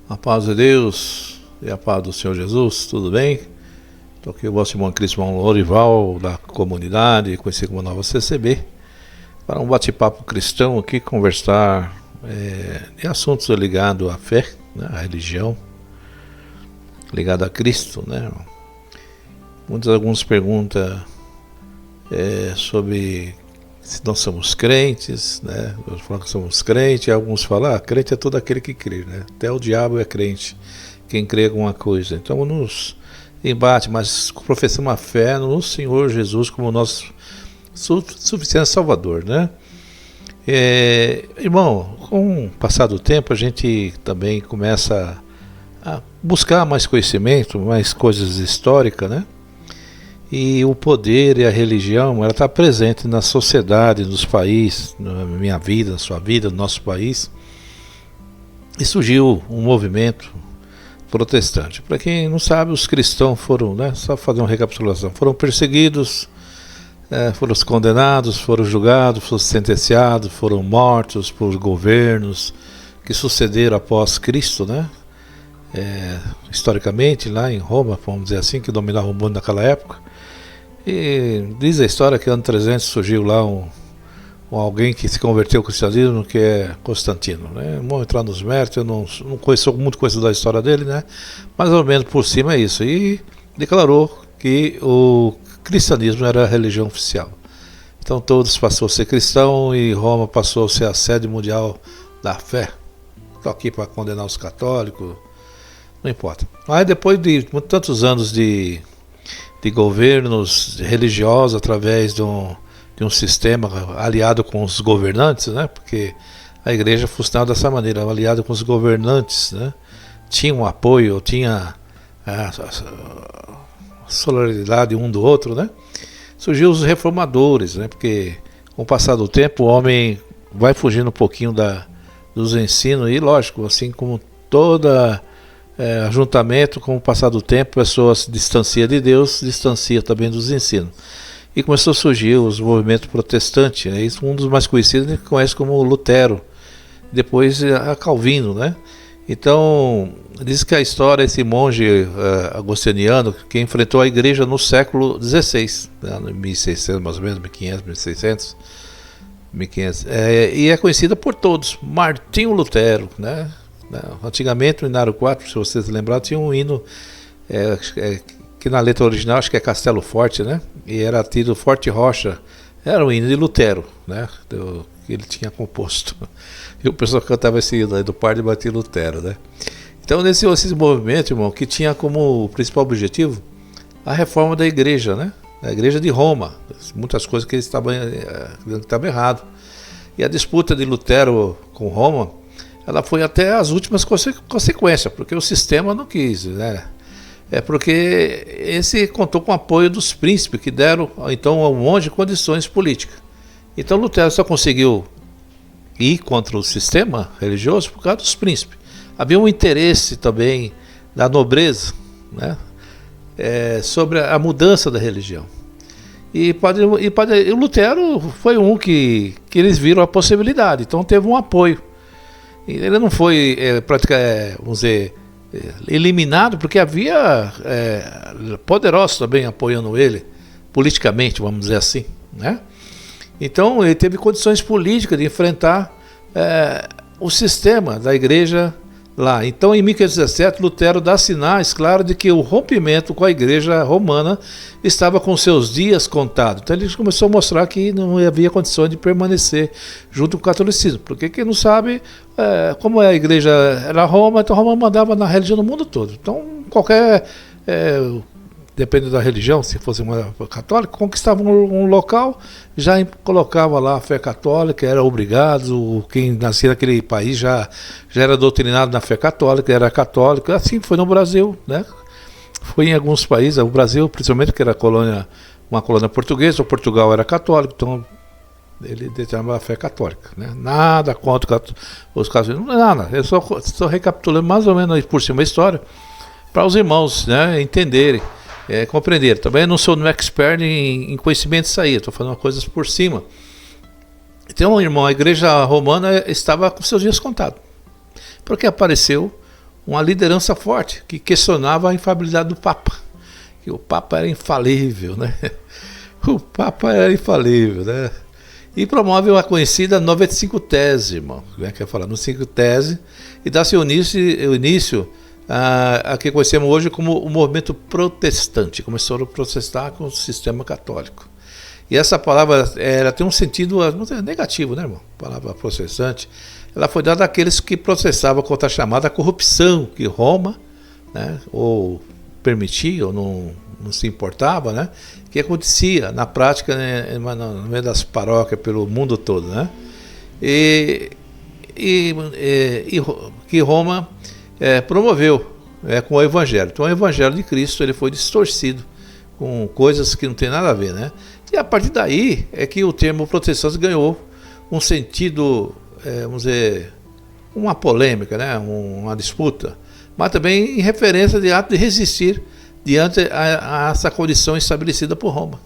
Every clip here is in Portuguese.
A paz de Deus e a paz do Senhor Jesus, tudo bem? Estou aqui o vosso irmão Cristian Lorival, da comunidade, conhecido como Nova CCB, para um bate-papo cristão aqui, conversar de assuntos ligados à fé, né, à religião, ligado a Cristo, né? Alguns perguntam sobre se nós somos crentes, né? Nós falamos que somos crentes, e alguns falam, crente é todo aquele que crê, né? Até o diabo é crente, quem crê em alguma coisa. Então nos embate, mas professamos a fé no Senhor Jesus como nosso suficiente Salvador, né? Irmão, com o passar do tempo a gente também começa a buscar mais conhecimento, mais coisas históricas, né? E o poder e a religião, ela está presente na sociedade, nos países, na minha vida, na sua vida, no nosso país. E surgiu um movimento protestante. Para quem não sabe, os cristãos foram, né, só fazer uma recapitulação, foram perseguidos, foram condenados, foram julgados, foram sentenciados, foram mortos por governos que sucederam após Cristo, né? Historicamente, lá em Roma, vamos dizer assim, que dominava o mundo naquela época. E diz a história que no ano 300 surgiu lá alguém que se converteu ao cristianismo, que é Constantino, né? Não vou entrar nos méritos, eu não conheço muito coisa da história dele, né? Mais ou menos por cima é isso. E declarou que o cristianismo era a religião oficial. Então todos passou a ser cristão e Roma passou a ser a sede mundial da fé. Estou aqui para condenar os católicos, não importa. Aí depois de tantos anos de governos religiosos através de um sistema aliado com os governantes, né? Porque a igreja funcionava dessa maneira, aliado com os governantes, né? Tinha um apoio, tinha a solidariedade um do outro, né? Surgiu os reformadores, né? Porque com o passar do tempo o homem vai fugindo um pouquinho dos ensinos e, lógico, assim como toda ajuntamento, com o passar do tempo, a pessoa se distancia de Deus, distancia também dos ensinos. E começou a surgir os movimentos protestantes, né? Um dos mais conhecidos a gente conhece como Lutero, depois a Calvino, né? Então, diz que a história, esse monge agostiniano, que enfrentou a igreja no século XVI, né? 1600 mais ou menos, 1500, 1600, 1500, e é conhecida por todos, Martinho Lutero, né? Antigamente no Inário 4, se vocês lembrarem, tinha um hino que na letra original acho que é Castelo Forte, né? E era tido Forte Rocha, era um hino de Lutero, né? Que ele tinha composto. E o pessoal cantava esse hino aí do Par de Martim Lutero, né? Então esse movimento, irmão, que tinha como principal objetivo a reforma da igreja, né? A igreja de Roma, muitas coisas que eles estavam errado. E a disputa de Lutero com Roma, ela foi até as últimas consequências, porque o sistema não quis, né? Porque esse contou com o apoio dos príncipes, que deram então a um monte de condições políticas. Então Lutero só conseguiu ir contra o sistema religioso por causa dos príncipes. Havia um interesse também da nobreza, né? Sobre a mudança da religião. E o Lutero foi um que eles viram a possibilidade, então teve um apoio. Ele não foi vamos dizer, eliminado, porque havia poderosos também apoiando ele, politicamente, vamos dizer assim, né? Então ele teve condições políticas de enfrentar o sistema da igreja lá. Então em 1517 Lutero dá sinais, claro, de que o rompimento com a igreja romana estava com seus dias contados. Então ele começou a mostrar que não havia condições de permanecer junto com o catolicismo, porque quem não sabe, como a igreja era Roma, então Roma mandava na religião no mundo todo. Então qualquer, dependendo da religião, se fosse uma católica, conquistava um local, já colocava lá a fé católica, era obrigado, quem nascia naquele país já era doutrinado na fé católica, era católico, assim foi no Brasil, né? Foi em alguns países, o Brasil, principalmente, que era uma colônia portuguesa, o Portugal era católico, então ele determinava a fé católica, né? Nada contra os casos, nada, eu só recapitulando mais ou menos por cima a história, para os irmãos, né, entenderem. Compreender. Também não sou um expert em conhecimento disso aí, estou falando coisas por cima. Então, irmão, a igreja romana estava com seus dias contados, porque apareceu uma liderança forte, que questionava a infalibilidade do Papa, que o Papa era infalível, né? O Papa era infalível, né? E promove a conhecida 95 Tese, irmão, né? Que é falar no 5 Tese, e dá-se o início a que conhecemos hoje como o movimento protestante. Começou a protestar com o sistema católico. E essa palavra, ela tem um sentido negativo, né, irmão? A palavra protestante, ela foi dada àqueles que protestavam contra a chamada corrupção que Roma, né, ou permitia, ou não se importava, né, que acontecia na prática, né, no meio das paróquias pelo mundo todo, né? E que Roma promoveu com o Evangelho. Então o Evangelho de Cristo ele foi distorcido com coisas que não tem nada a ver, né? E a partir daí é que o termo protestante ganhou um sentido, vamos dizer, uma polêmica, né? Uma disputa, mas também em referência de ato de resistir diante a essa condição estabelecida por Roma.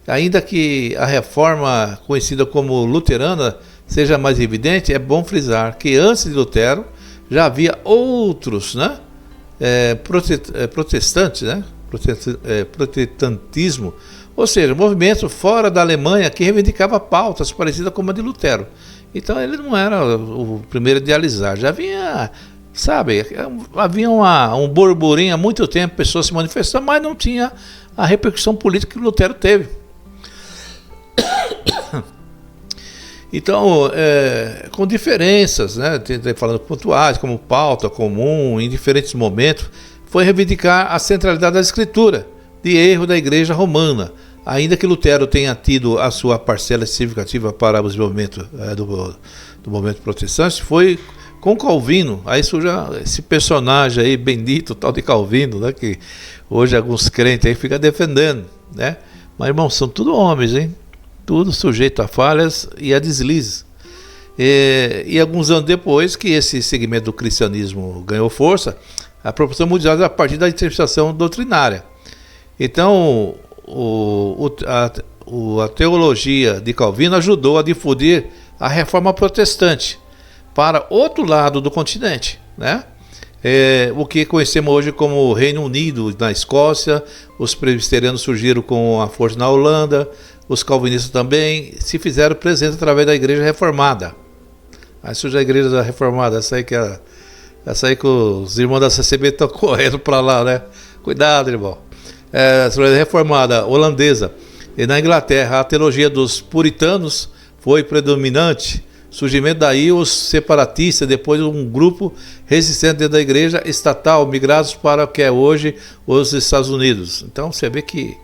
Ainda que a reforma conhecida como luterana seja mais evidente, é bom frisar que antes de Lutero já havia outros, né, protestantes, né, protestantismo, ou seja, movimento fora da Alemanha que reivindicava pautas parecidas com a de Lutero. Então ele não era o primeiro a idealizar, já havia, sabe, havia um burburinho há muito tempo, pessoas se manifestando, mas não tinha a repercussão política que Lutero teve. Então, com diferenças, né, falando pontuais, como pauta comum, em diferentes momentos, foi reivindicar a centralidade da Escritura, de erro da Igreja Romana, ainda que Lutero tenha tido a sua parcela significativa para o desenvolvimento do movimento protestante, foi com Calvino. Aí surge esse personagem aí, bendito, tal de Calvino, né, que hoje alguns crentes aí ficam defendendo, né? Mas, irmãos, são tudo homens, hein? Tudo sujeito a falhas e a deslizes. E alguns anos depois que esse segmento do cristianismo ganhou força, a proporção mundial a partir da interpretação doutrinária. Então, a teologia de Calvino ajudou a difundir a reforma protestante para outro lado do continente, né? O que conhecemos hoje como Reino Unido, na Escócia, os presbiterianos surgiram com a força na Holanda, os calvinistas também se fizeram presentes através da Igreja Reformada. Aí surge a Igreja Reformada, essa aí que os irmãos da CCB estão correndo para lá, né? Cuidado, irmão. A Igreja Reformada holandesa. E na Inglaterra, a teologia dos puritanos foi predominante. Surgimento daí os separatistas, depois um grupo resistente dentro da igreja estatal, migrados para o que é hoje os Estados Unidos. Então você vê que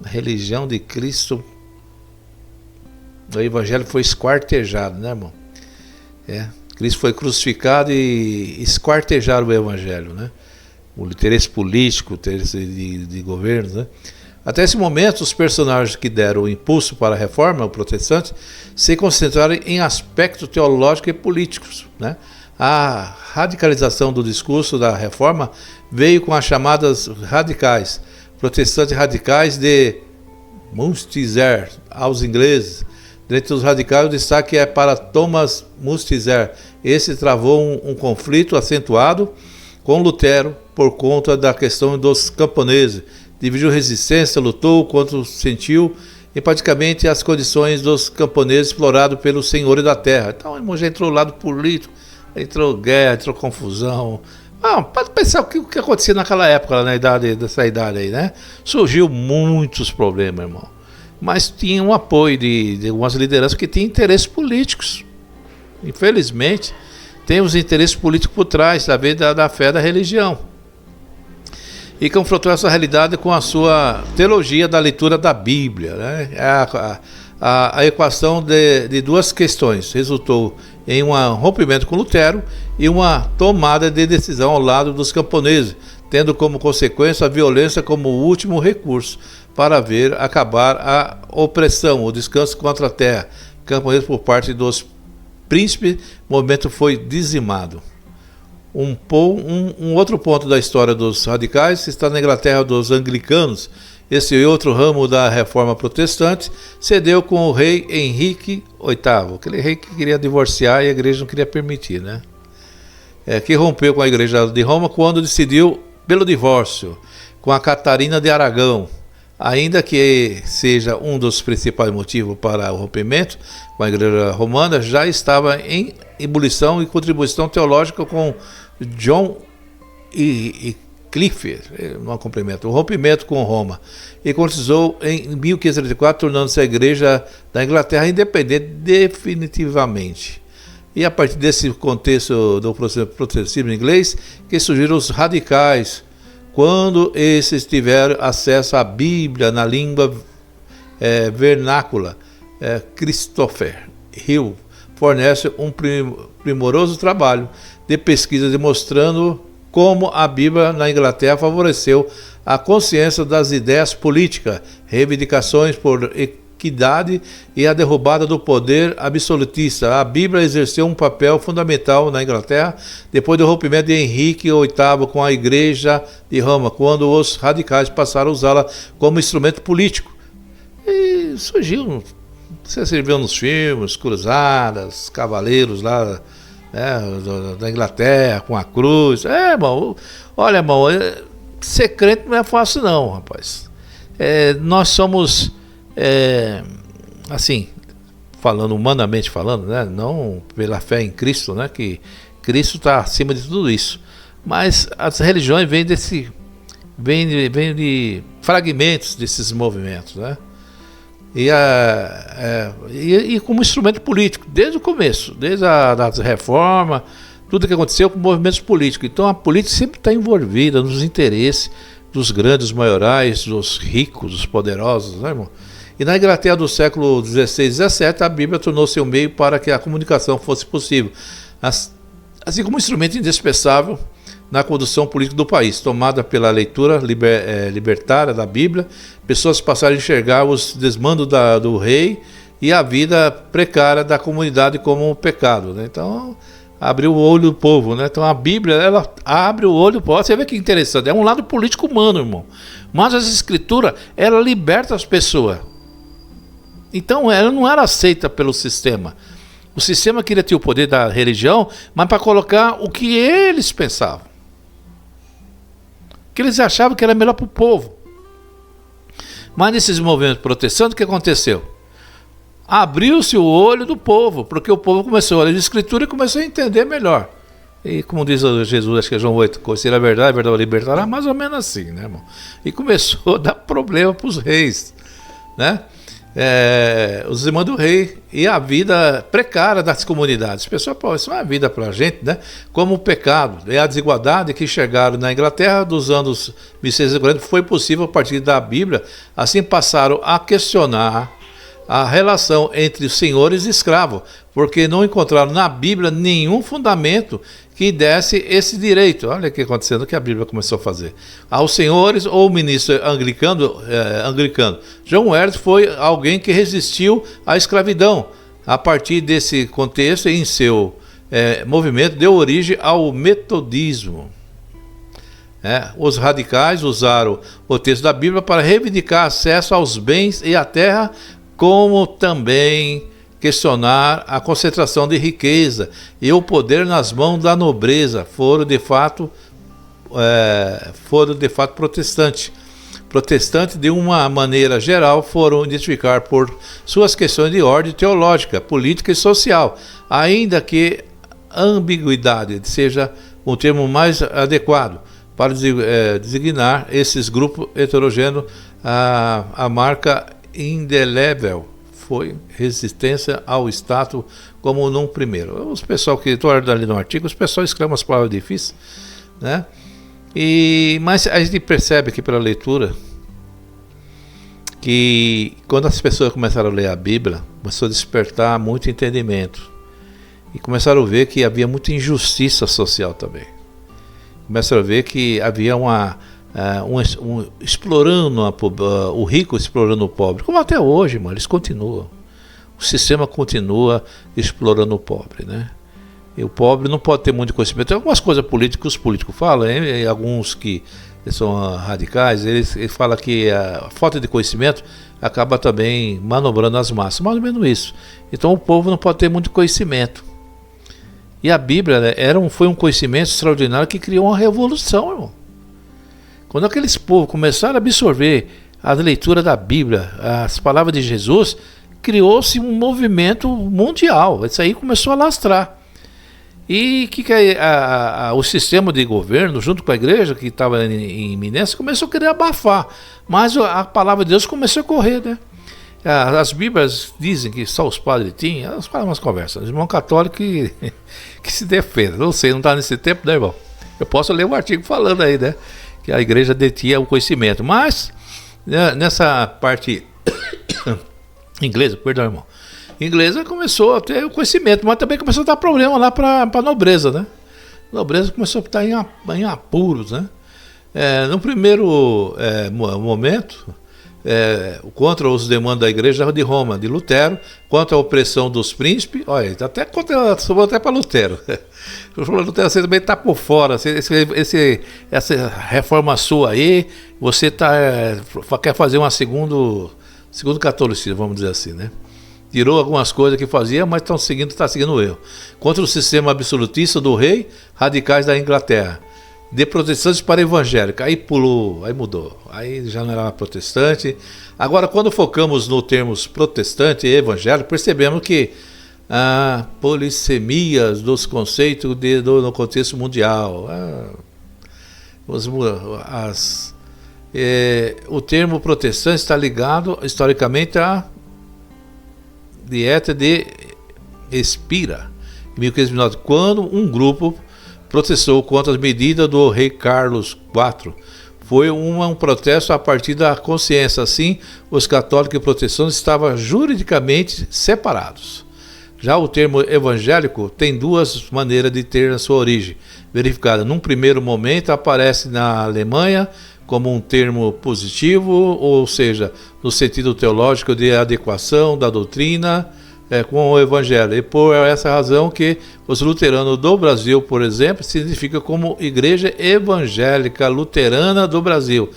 a religião de Cristo, o Evangelho foi esquartejado, né, irmão? Cristo foi crucificado e esquartejaram o Evangelho, né? O interesse político, o interesse de governos, né? Até esse momento, os personagens que deram o impulso para a reforma, o protestante, se concentraram em aspectos teológicos e políticos, né? A radicalização do discurso da reforma veio com as chamadas radicais, protestantes radicais de Munstizer, aos ingleses. Dentre os radicais, o destaque é para Thomas Munstizer. Esse travou um conflito acentuado com Lutero por conta da questão dos camponeses. Dividiu resistência, lutou contra sentiu empaticamente as condições dos camponeses explorados pelos senhores da terra. Então, o irmão já entrou no lado político, entrou guerra, entrou confusão. Pode pensar o que acontecia naquela época, dessa idade aí, né? Surgiu muitos problemas, irmão. Mas tinha um apoio de algumas lideranças que tinham interesses políticos. Infelizmente, tem os interesses políticos por trás da fé da religião. E confrontou essa realidade com a sua teologia da leitura da Bíblia, né? A equação de duas questões resultou em um rompimento com Lutero e uma tomada de decisão ao lado dos camponeses, tendo como consequência a violência como último recurso para ver acabar a opressão, o descanso contra a terra. Camponeses por parte dos príncipes, o movimento foi dizimado. Um outro ponto da história dos radicais está na Inglaterra dos anglicanos. Esse outro ramo da reforma protestante cedeu com o rei Henrique VIII, aquele rei que queria divorciar e a igreja não queria permitir, né? que rompeu com a Igreja de Roma quando decidiu pelo divórcio com a Catarina de Aragão. Ainda que seja um dos principais motivos para o rompimento com a Igreja Romana, já estava em ebulição e contribuição teológica com John e Clifford, não cumprimento, o rompimento com Roma, e concretizou em 1534, tornando-se a Igreja da Inglaterra independente definitivamente. E a partir desse contexto do protestantismo inglês que surgiram os radicais, quando esses tiveram acesso à Bíblia na língua vernácula. Christopher Hill fornece um primoroso trabalho de pesquisa demonstrando como a Bíblia na Inglaterra favoreceu a consciência das ideias políticas, reivindicações por equidade e a derrubada do poder absolutista. A Bíblia exerceu um papel fundamental na Inglaterra depois do rompimento de Henrique VIII com a Igreja de Roma, quando os radicais passaram a usá-la como instrumento político. E surgiu, você viu nos filmes, cruzadas, cavaleiros lá, né, da Inglaterra com a cruz. Irmão, olha, irmão, ser crente não é fácil não, rapaz. Nós somos assim, falando humanamente falando, né, não pela fé em Cristo, né, que Cristo está acima de tudo isso, mas as religiões vêm de fragmentos desses movimentos, né, e como instrumento político desde o começo, desde a reforma, tudo que aconteceu com movimentos políticos. Então a política sempre está envolvida nos interesses dos grandes maiorais, dos ricos, dos poderosos, né, irmão? E na Inglaterra do século XVI e XVII, a Bíblia tornou-se um meio para que a comunicação fosse possível, assim como um instrumento indispensável na condução política do país. Tomada pela leitura libertária da Bíblia, pessoas passaram a enxergar os desmandos do rei e a vida precária da comunidade como um pecado, né? Então, abriu o olho do povo, né? Então a Bíblia, ela abre o olho do povo. Você vê que interessante, é um lado político humano, irmão. Mas as escrituras, ela liberta as pessoas. Então ela não era aceita pelo sistema. O sistema queria ter o poder da religião, mas para colocar o que eles pensavam. Que eles achavam que era melhor para o povo. Mas nesses movimentos protestantes, o que aconteceu? Abriu-se o olho do povo, porque o povo começou a ler a Escritura e começou a entender melhor. E como diz Jesus, acho que é João 8, conhecer a verdade vai libertará, mais ou menos assim, né, irmão? E começou a dar problema para os reis, né? Os irmãos do rei e a vida precária das comunidades. Pessoal, isso não é vida para a gente, né? Como o pecado e a desigualdade que chegaram na Inglaterra dos anos 1640 foi possível a partir da Bíblia. Assim passaram a questionar a relação entre os senhores e escravos, porque não encontraram na Bíblia nenhum fundamento que desse esse direito. Olha o que aconteceu, que a Bíblia começou a fazer. Aos senhores ou ministro anglicano. John Wesley foi alguém que resistiu à escravidão. A partir desse contexto, em seu movimento, deu origem ao metodismo. Os radicais usaram o texto da Bíblia para reivindicar acesso aos bens e à terra, como também questionar a concentração de riqueza e o poder nas mãos da nobreza. Foram de fato protestantes. Protestantes, de uma maneira geral, foram identificar por suas questões de ordem teológica, política e social, ainda que ambiguidade seja um termo mais adequado para designar esses grupos heterogêneos. A marca indelével foi resistência ao status como num primeiro. Os pessoal que estou ali no artigo, os pessoal escrevem umas palavras difíceis, né? Mas a gente percebe aqui pela leitura que quando as pessoas começaram a ler a Bíblia, começou a despertar muito entendimento e começaram a ver que havia muita injustiça social também. Começaram a ver que havia explorando o rico, explorando o pobre, como até hoje, mano, eles continuam. O sistema continua explorando o pobre, né? E o pobre não pode ter muito conhecimento. Tem algumas coisas políticas que os políticos falam, e alguns que são radicais, eles falam que a falta de conhecimento acaba também manobrando as massas, mais ou menos isso. Então o povo não pode ter muito conhecimento. E a Bíblia, né, foi um conhecimento extraordinário que criou uma revolução, irmão. Quando aqueles povos começaram a absorver a leitura da Bíblia, as palavras de Jesus, criou-se um movimento mundial. Isso aí começou a lastrar. E o sistema de governo, junto com a igreja que estava em iminência, começou a querer abafar. Mas a palavra de Deus começou a correr, né? As Bíblias dizem que só os padres tinham, elas falam umas conversas. Os irmãos católicos que se defendem. Não sei, não está nesse tempo, né, irmão? Eu posso ler um artigo falando aí, né? Que a igreja detinha o conhecimento. Mas, né, nessa parte inglesa, perdão, irmão. Inglesa começou a ter o conhecimento, mas também começou a dar problema lá para a nobreza, né? A nobreza começou a estar em apuros, né? No primeiro momento, contra os demandos da igreja de Roma, de Lutero, contra a opressão dos príncipes, olha, sobrou até para Lutero. Lutero, você também está por fora, essa reforma sua aí, você quer fazer segundo catolicismo, vamos dizer assim, né? Tirou algumas coisas que fazia, mas está seguindo o erro. Contra o sistema absolutista do rei, radicais da Inglaterra. De protestantes para evangélicos. Aí pulou, aí mudou. Aí já não era protestante. Agora, quando focamos no termos protestante e evangélico, percebemos que polissemias dos conceitos no contexto mundial. O termo protestante está ligado historicamente à Dieta de Espira, em 1509, quando um grupo protestou contra as medidas do rei Carlos IV. Foi um protesto a partir da consciência. Assim, os católicos e protestantes estavam juridicamente separados. Já o termo evangélico tem duas maneiras de ter a sua origem verificada. Num primeiro momento, aparece na Alemanha como um termo positivo, ou seja, no sentido teológico de adequação da doutrina com o evangelho. E por essa razão que os luteranos do Brasil, por exemplo, significa como Igreja Evangélica Luterana do Brasil.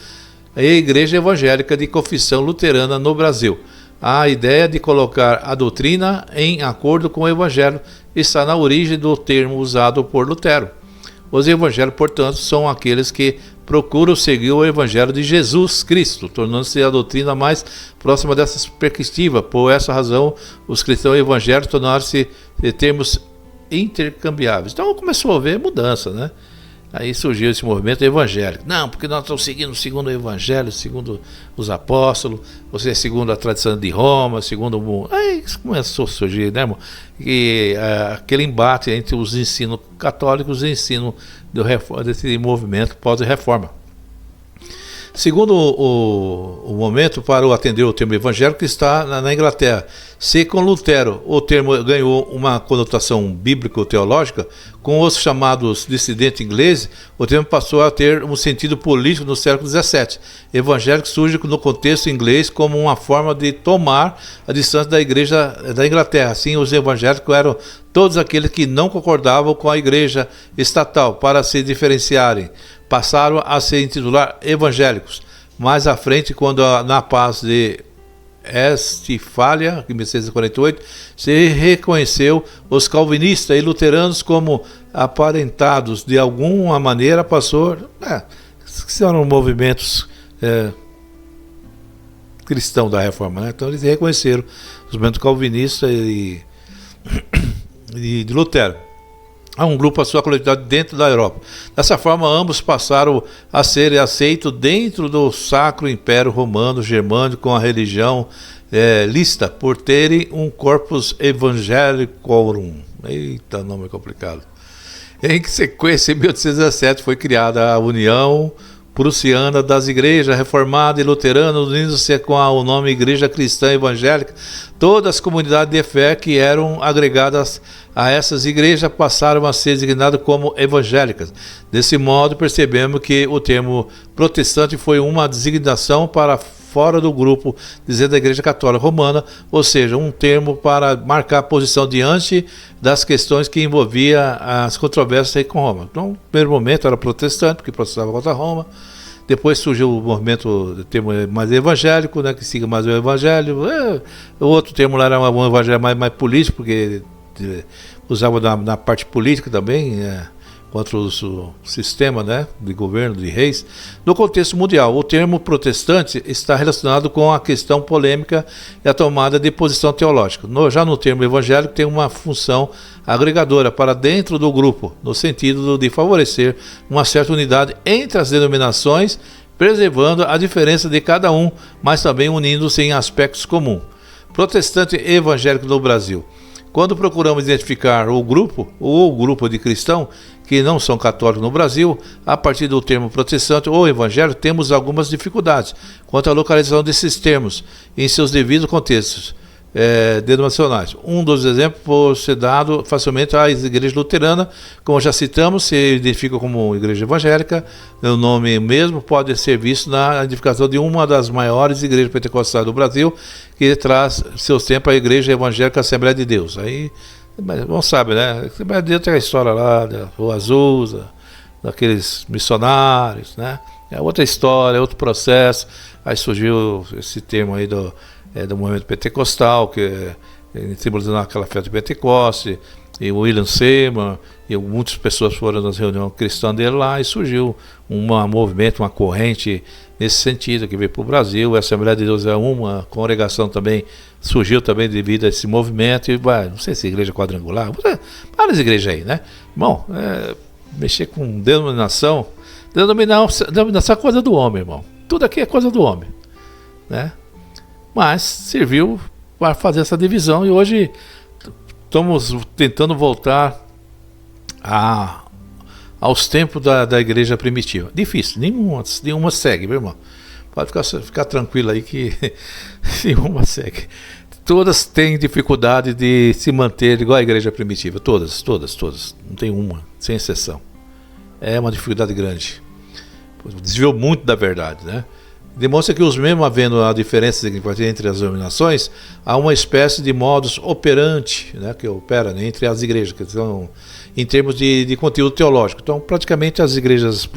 A Igreja Evangélica de Confissão Luterana no Brasil. A ideia de colocar a doutrina em acordo com o evangelho está na origem do termo usado por Lutero. Os evangélicos, portanto, são aqueles que procuram seguir o evangelho de Jesus Cristo, tornando-se a doutrina mais próxima dessa perspectiva. Por essa razão, os cristãos evangélicos tornaram-se termos intercambiáveis. Então começou a haver mudança, né? Aí surgiu esse movimento evangélico. Não, porque nós estamos segundo o evangelho, segundo os apóstolos, você é segundo a tradição de Roma, segundo o mundo. Aí começou a surgir, né, irmão? E aquele embate entre os ensinos católicos e o ensino desse movimento pós-reforma. Segundo o momento para atender o termo evangélico está na Inglaterra. Se com Lutero o termo ganhou uma conotação bíblico-teológica, com os chamados dissidentes ingleses, o termo passou a ter um sentido político no século XVII. Evangélico surge no contexto inglês como uma forma de tomar a distância da igreja da Inglaterra. Assim, os evangélicos eram todos aqueles que não concordavam com a igreja estatal. Para se diferenciarem, passaram a se intitular evangélicos. Mais à frente, quando na paz de Westfália, em 1648, se reconheceu os calvinistas e luteranos como aparentados de alguma maneira, passou, que eram movimentos cristãos da reforma, né? Então eles reconheceram os movimentos calvinistas e de Lutero. Um grupo passou a coletividade dentro da Europa. Dessa forma, ambos passaram a ser aceitos dentro do Sacro Império Romano Germânico, com a religião lista por terem um corpus evangelicorum. Eita, nome complicado. Em sequência, em 1817, foi criada a União Prussiana das Igrejas Reformadas e Luteranas, unindo-se com o nome Igreja Cristã Evangélica. Todas as comunidades de fé que eram agregadas a essas igrejas passaram a ser designadas como evangélicas. Desse modo, percebemos que o termo protestante foi uma designação para fora do grupo, dizendo a Igreja Católica Romana, ou seja, um termo para marcar a posição diante das questões que envolviam as controvérsias com Roma. Então, no primeiro momento era protestante, porque protestava contra Roma. Depois surgiu o movimento, termo mais evangélico, né, que siga mais o evangelho. O outro termo lá era um evangelho mais político, porque usava na parte política também, contra o sistema, né, de governo, de reis. No contexto mundial, o termo protestante está relacionado com a questão polêmica e a tomada de posição teológica. Já no termo evangélico tem uma função agregadora para dentro do grupo, no sentido de favorecer uma certa unidade entre as denominações, preservando a diferença de cada um, mas também unindo-se em aspectos comuns. Protestante evangélico no Brasil. Quando procuramos identificar o grupo de cristãos que não são católicos no Brasil, a partir do termo protestante ou evangélico, temos algumas dificuldades quanto à localização desses termos em seus devidos contextos denominacionais. Um dos exemplos pode ser dado facilmente às igrejas luteranas, como já citamos, se identifica como igreja evangélica, o nome mesmo pode ser visto na identificação de uma das maiores igrejas pentecostais do Brasil, que traz seus tempos a Igreja Evangélica Assembleia de Deus. Aí, não sabe, né? Assembleia de Deus tem a história lá da Rua Azusa, daqueles missionários, né? É outra história, é outro processo. Aí surgiu esse termo aí do movimento pentecostal, que simbolizando aquela festa de Pentecoste, e o William Seymour, e muitas pessoas foram nas reuniões cristãs dele lá, e surgiu um movimento, uma corrente nesse sentido, que veio para o Brasil. A Assembleia de Deus é uma congregação também, surgiu também devido a esse movimento, e não sei se igreja quadrangular, várias igrejas aí, né? Bom, mexer com denominação é coisa do homem, irmão. Tudo aqui é coisa do homem, né? Mas serviu para fazer essa divisão, e hoje estamos tentando voltar aos tempos da igreja primitiva. Difícil, nenhuma segue, meu irmão. Pode ficar tranquilo aí que nenhuma segue. Todas têm dificuldade de se manter igual a igreja primitiva. Todas. Não tem uma, sem exceção. É uma dificuldade grande. Desviou muito da verdade, né? Demonstra que mesmo havendo a diferença entre as denominações, há uma espécie de modus operandi, né, que opera, né, entre as igrejas, que são em termos de conteúdo teológico. Então, praticamente as igrejas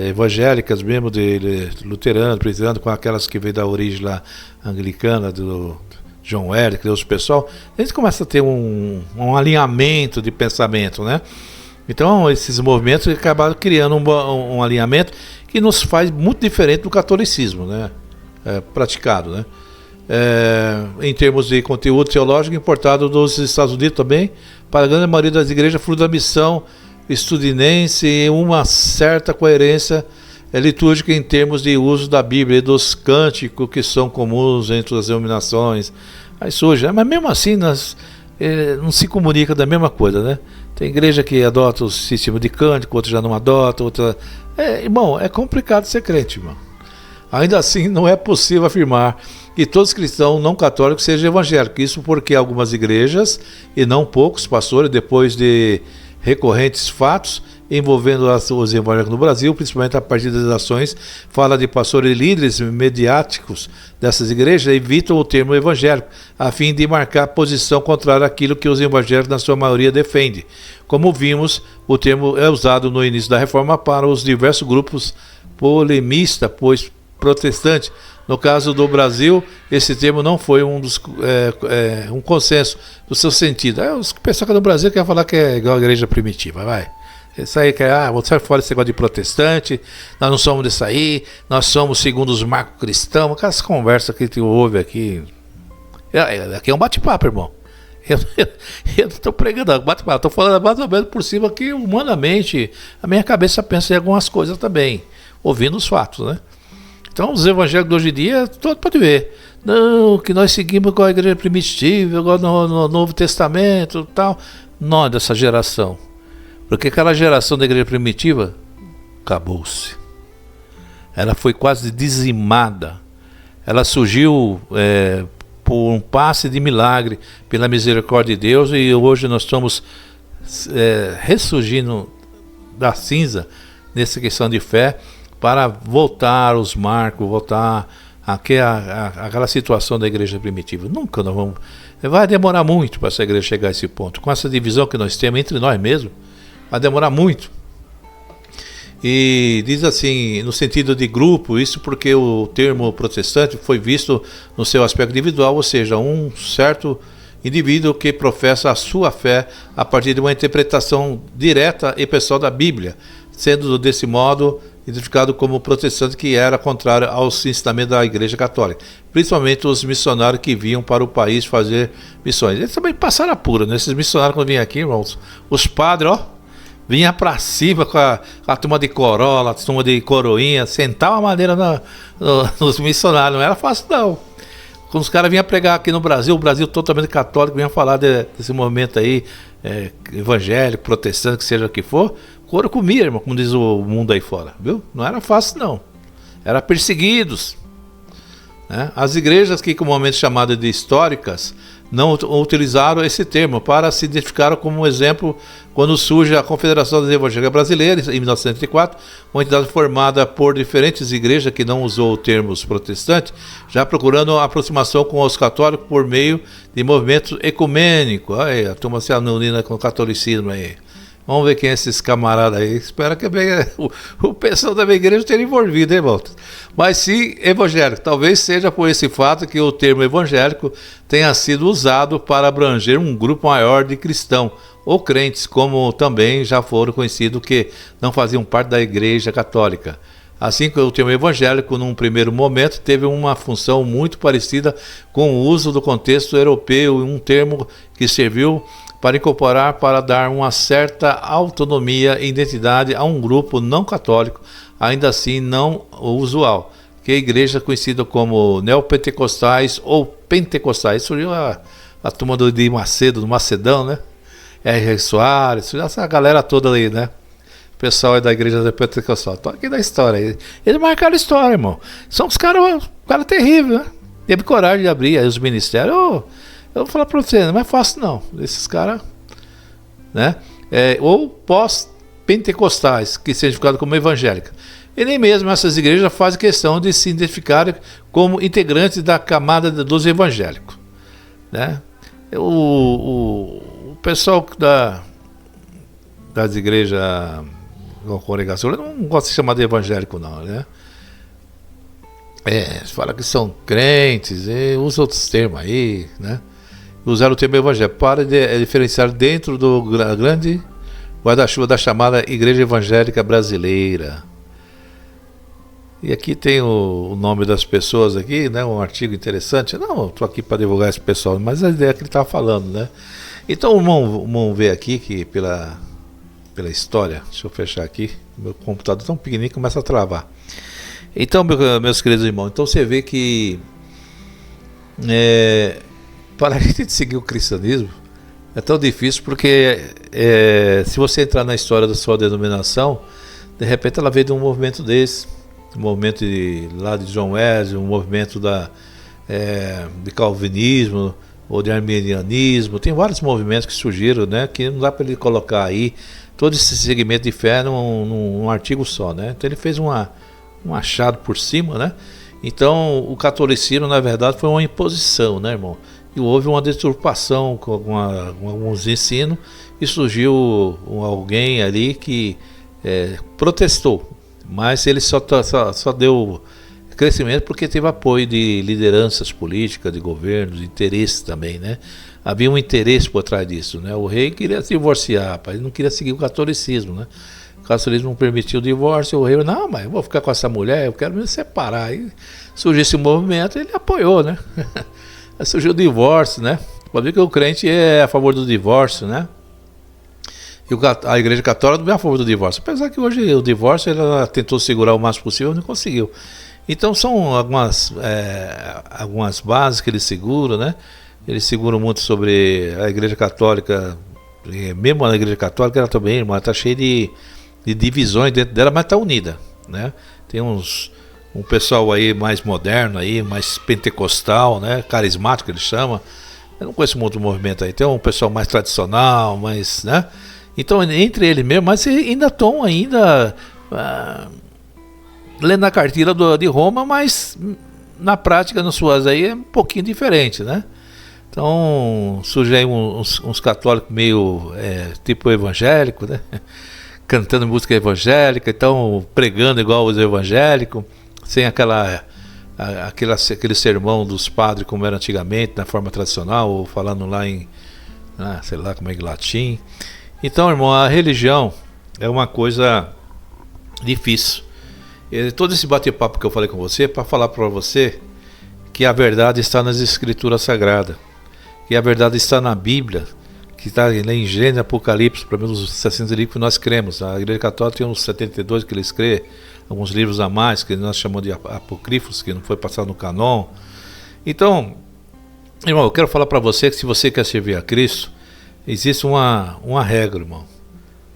evangélicas, mesmo de luterano, presbiteriano, com aquelas que veio da origem lá anglicana, do John Wesley, que o pessoal, a gente começa a ter um alinhamento de pensamento, né? Então, esses movimentos acabaram criando um alinhamento que nos faz muito diferente do catolicismo, né? Praticado, né? Em termos de conteúdo teológico, importado dos Estados Unidos também, para a grande maioria das igrejas, fruto da missão estudinense, e uma certa coerência litúrgica em termos de uso da Bíblia e dos cânticos que são comuns entre as denominações. Aí surge, mas mesmo assim não se comunica da mesma coisa, né? Tem igreja que adota o sistema de cântico, outra já não adota, outra... irmão, é complicado ser crente, irmão. Ainda assim, não é possível afirmar que todos os cristãos não católicos sejam evangélicos. Isso porque algumas igrejas, e não poucos pastores, depois de recorrentes fatos envolvendo os evangélicos no Brasil, principalmente a partir das ações, fala de pastores e líderes mediáticos dessas igrejas, evitam o termo evangélico, a fim de marcar posição contrária àquilo que os evangélicos, na sua maioria, defendem. Como vimos, o termo é usado no início da Reforma para os diversos grupos polemistas, pois protestantes. No caso do Brasil, esse termo não foi um consenso do seu sentido. Os pessoal que no Brasil quer falar que é igual a igreja primitiva, vai. Isso aí que vou sair fora desse negócio de protestante, nós não somos disso aí, nós somos segundo os marcos cristãos, aquelas conversas que tu ouve aqui. Aqui é um bate-papo, irmão. Eu não estou pregando bate-papo, estou falando mais ou menos por cima que humanamente a minha cabeça pensa em algumas coisas também, ouvindo os fatos, né? Então os evangélicos de hoje em dia, todo pode ver. Não, que nós seguimos com a igreja primitiva, agora no Novo Testamento e tal. Não, dessa geração. Porque aquela geração da igreja primitiva acabou-se. Ela foi quase dizimada. Ela surgiu por um passe de milagre, pela misericórdia de Deus, e hoje nós estamos ressurgindo da cinza nessa questão de fé, para voltar os marcos, voltar àquela situação da igreja primitiva. Nunca nós vamos... Vai demorar muito para essa igreja chegar a esse ponto. Com essa divisão que nós temos entre nós mesmos, vai demorar muito. E diz assim, no sentido de grupo, isso porque o termo protestante foi visto no seu aspecto individual, ou seja, um certo indivíduo que professa a sua fé a partir de uma interpretação direta e pessoal da Bíblia, sendo desse modo identificado como protestante, que era contrário aos ensinamentos da Igreja Católica, principalmente os missionários que vinham para o país fazer missões. Eles também passaram apura, né? Esses missionários, quando vinham aqui, irmãos, os padres, vinha pra cima com a turma de Corolla, a turma de Coroinha, sentava a madeira nos missionários. Não era fácil, não. Quando os caras vinham pregar aqui no Brasil, o Brasil totalmente católico, vinha falar desse movimento aí, evangélico, protestante, que seja o que for, couro comia, irmão, como diz o mundo aí fora, viu? Não era fácil, não. Era perseguidos. Né? As igrejas que comumente chamadas de históricas não utilizaram esse termo para se identificar como um exemplo quando surge a Confederação das Evangélicas Brasileiras, em 1904, uma entidade formada por diferentes igrejas que não usou termos protestantes, já procurando a aproximação com os católicos por meio de movimentos ecumênicos. Aí, a turma se unindo com o catolicismo aí. Vamos ver quem é esses camaradas aí. Espero que o pessoal da minha igreja esteja envolvido, hein, irmão? Mas sim, evangélico. Talvez seja por esse fato que o termo evangélico tenha sido usado para abranger um grupo maior de cristãos ou crentes, como também já foram conhecidos que não faziam parte da Igreja Católica. Assim que o termo evangélico, num primeiro momento, teve uma função muito parecida com o uso do contexto europeu, um termo que serviu para incorporar, para dar uma certa autonomia e identidade a um grupo não católico, ainda assim não usual, que é a igreja conhecida como neopentecostais ou pentecostais. Surgiu a turma de Macedo, do Macedão, né? R. Soares, essa galera toda aí, né? O pessoal é da igreja da pentecostal. Tô aqui da história aí. Eles marcaram a história, irmão. São os caras terríveis, né? Teve coragem de abrir aí os ministérios. Eu vou falar para você, não é fácil não. Esses caras, né? Ou pós-pentecostais, que sejam identificados como evangélicas. E nem mesmo essas igrejas fazem questão de se identificarem como integrantes da camada dos evangélicos, né? O pessoal das igrejas, da congregação, eu não gosto de chamar de evangélico não, né? Fala que são crentes, usa outros termos aí, né? Usaram o termo evangélico para diferenciar dentro do grande guarda-chuva da chamada Igreja Evangélica Brasileira. E aqui tem o nome das pessoas aqui, né? Um artigo interessante. Não, estou aqui para divulgar esse pessoal, mas a ideia que ele estava falando, né? Então vamos ver aqui que pela história, deixa eu fechar aqui, meu computador tão pequenininho que começa a travar. Então, meus queridos irmãos, então você vê que para a gente seguir o cristianismo é tão difícil, porque se você entrar na história da sua denominação, de repente ela veio de um movimento desse, um movimento lá de John Wesley, um movimento de calvinismo ou de arminianismo. Tem vários movimentos que surgiram, né, que não dá para ele colocar aí todo esse segmento de fé num artigo só, né? Então ele fez um achado por cima, né? Então o catolicismo, na verdade, foi uma imposição, né, irmão? E houve uma deturpação com alguns ensinos, e surgiu alguém ali que protestou, mas ele só deu crescimento porque teve apoio de lideranças políticas, de governos, de interesses também, né? Havia um interesse por trás disso, né? O rei queria se divorciar, ele não queria seguir o catolicismo, né? O catolicismo não permitiu o divórcio, o rei, não, mas eu vou ficar com essa mulher, eu quero me separar. Aí surgiu esse movimento, ele apoiou, né? Aí surgiu o divórcio, né? Pode ver que o crente é a favor do divórcio, né? E a Igreja Católica não é a favor do divórcio. Apesar que hoje o divórcio ela tentou segurar o máximo possível, não conseguiu. Então são algumas bases que eles seguram, né? Eles seguram muito sobre a Igreja Católica, mesmo a Igreja Católica, ela também, irmã, está cheia de divisões dentro dela, mas está unida, né? Tem um pessoal aí mais moderno, aí, mais pentecostal, né? Carismático, eles chamam. Eu não conheço muito o movimento aí. Tem um pessoal mais tradicional, mais, né? Então, entre eles mesmo, mas ainda estão lendo a cartilha de Roma, mas na prática, nas suas aí, é um pouquinho diferente, né? Então, surgem aí uns católicos meio tipo evangélico, né? Cantando música evangélica, então pregando igual os evangélicos, sem aquela aquele sermão dos padres como era antigamente, na forma tradicional, ou falando lá em, sei lá como é que latim. Então, irmão, a religião é uma coisa difícil. Todo esse bate-papo que eu falei com você é para falar para você que a verdade está nas Escrituras Sagradas, que a verdade está na Bíblia, que está em Gênesis, Apocalipse, pelo menos os 60 livros que nós cremos. A Igreja Católica tem uns 72 que eles crê, alguns livros a mais, que nós chamamos de apocrífos, que não foi passado no canon. Então, irmão, eu quero falar para você que se você quer servir a Cristo, existe uma regra, irmão.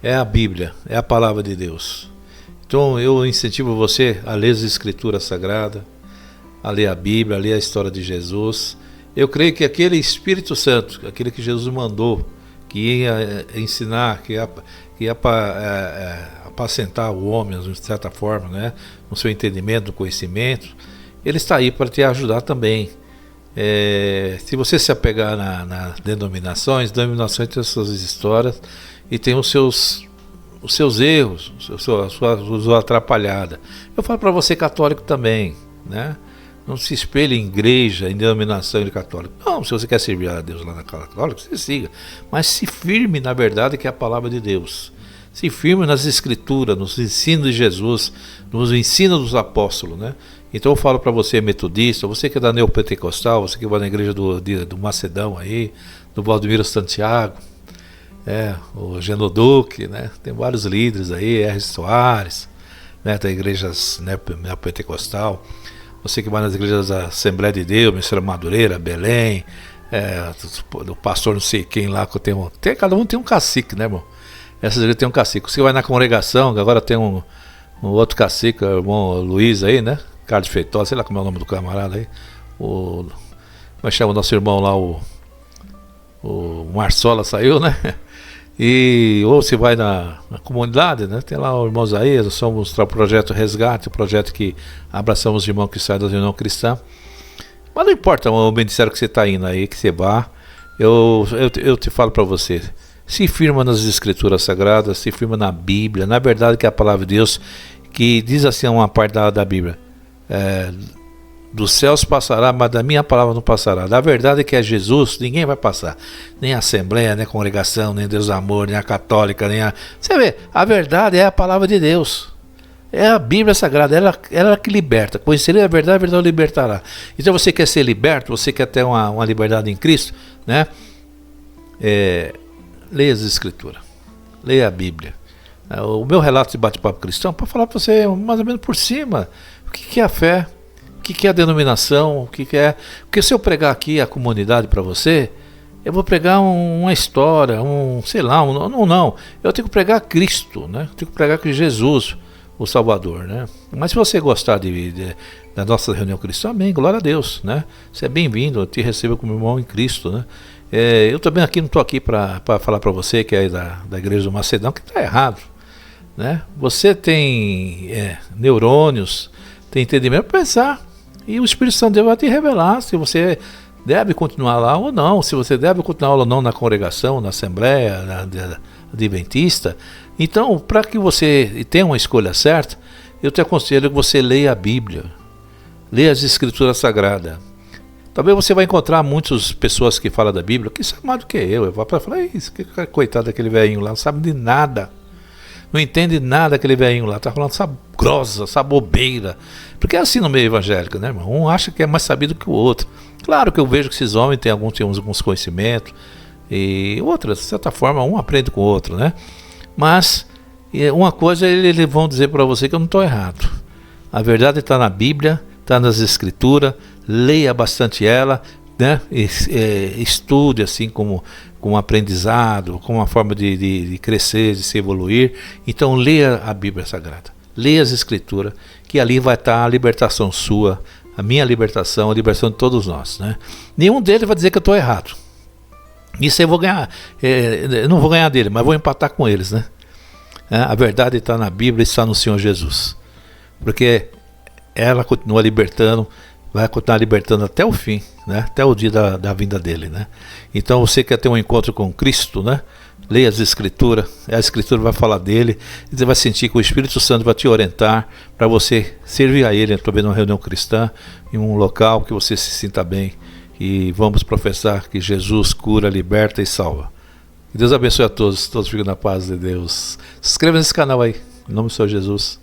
É a Bíblia, é a Palavra de Deus. Então eu incentivo você a ler as Escrituras Sagradas, a ler a Bíblia, a ler a história de Jesus. Eu creio que aquele Espírito Santo, aquele que Jesus mandou, que ia ensinar, que ia apacentar o homem, de certa forma, né, no seu entendimento, no conhecimento, ele está aí para te ajudar também. Se você se apegar nas denominações tem as suas histórias e tem os seus erros, a sua atrapalhada. Eu falo para você católico também, né? Não se espelhe em igreja, em denominação de católico. Não, se você quer servir a Deus lá na católica, você siga. Mas se firme na verdade que é a palavra de Deus. Se firme nas Escrituras, nos ensinos de Jesus, nos ensinos dos apóstolos, né? Então eu falo para você metodista, você que é da neopentecostal, você que vai na igreja do Macedão aí, do Valdemiro Santiago, o Genoduque, né? Tem vários líderes aí, R. Soares, né? Tem igrejas neopentecostal. Você que vai nas igrejas da Assembleia de Deus, Ministério Madureira, Belém, do pastor não sei quem lá, que cada um tem um cacique, né, irmão? Essas igrejas tem um cacique. Você vai na congregação, que agora tem um outro cacique, o irmão Luiz aí, né? Carlos Feitosa, sei lá como é o nome do camarada aí. Como é que chama o nosso irmão lá, o Marçola saiu, né? Ou se vai na comunidade, né? Tem lá o irmão Isaías, nós somos o projeto Resgate, o projeto que abraçamos os irmãos que saem da União Cristã. Mas não importa o ministério que você está indo aí, que você vá, eu te falo para você, se firma nas Escrituras Sagradas, se firma na Bíblia, na verdade que é a palavra de Deus, que diz assim uma parte da Bíblia, dos céus passará, mas da minha palavra não passará. Da verdade que é Jesus, ninguém vai passar. Nem a Assembleia, nem a congregação, nem Deus Amor, nem a católica, nem a... Você vê, a verdade é a palavra de Deus. É a Bíblia Sagrada, ela que liberta. Conhecerei a verdade o libertará. Então você quer ser liberto, você quer ter uma liberdade em Cristo, né? Leia as Escrituras, leia a Bíblia. O meu relato de bate-papo cristão, para falar para você mais ou menos por cima, o que é a fé, o que é a denominação, o que é... Porque se eu pregar aqui a comunidade para você, eu vou pregar uma história, não. Eu tenho que pregar Cristo, né? Eu tenho que pregar que Jesus, o Salvador, né? Mas se você gostar da nossa reunião cristã, amém, glória a Deus, né? Você é bem-vindo, eu te recebo como irmão em Cristo, né? Eu também aqui não estou aqui para falar para você que é da igreja do Macedão, que está errado, né? Você tem neurônios, tem entendimento para pensar, e o Espírito Santo de Deus vai te revelar se você deve continuar lá ou não, se você deve continuar ou não na congregação, na Assembleia, na Adventista. Então, para que você tenha uma escolha certa, eu te aconselho que você leia a Bíblia, leia as Escrituras Sagradas. Talvez você vai encontrar muitas pessoas que falam da Bíblia, que sabem mais do que eu. Eu vou falar, isso, coitado daquele velhinho lá, não sabe de nada. Não entende nada aquele velhinho lá, está falando essa grossa, essa bobeira. Porque é assim no meio evangélico, né, irmão? Um acha que é mais sabido que o outro. Claro que eu vejo que esses homens têm alguns conhecimentos, e outras, de certa forma, um aprende com o outro, né? Mas uma coisa eles vão dizer para você que eu não estou errado. A verdade está na Bíblia, está nas Escrituras, leia bastante ela, né? Estude assim como aprendizado, como uma forma de crescer, de se evoluir. Então leia a Bíblia Sagrada, leia as Escrituras, que ali vai estar a libertação sua, a minha libertação, a libertação de todos nós, né? Nenhum deles vai dizer que eu estou errado. Isso eu vou ganhar, eu não vou ganhar dele, mas vou empatar com eles, né? A verdade está na Bíblia e está no Senhor Jesus, porque ela continua libertando, vai continuar libertando até o fim, né? Até o dia da vinda dele, né? Então você quer ter um encontro com Cristo, né? leia as Escrituras, a Escritura vai falar dele, e você vai sentir que o Espírito Santo vai te orientar para você servir a ele, talvez numa reunião cristã, em um local que você se sinta bem, e vamos professar que Jesus cura, liberta e salva. Que Deus abençoe a todos, todos fiquem na paz de Deus. Se inscreva nesse canal aí, em nome do Senhor Jesus.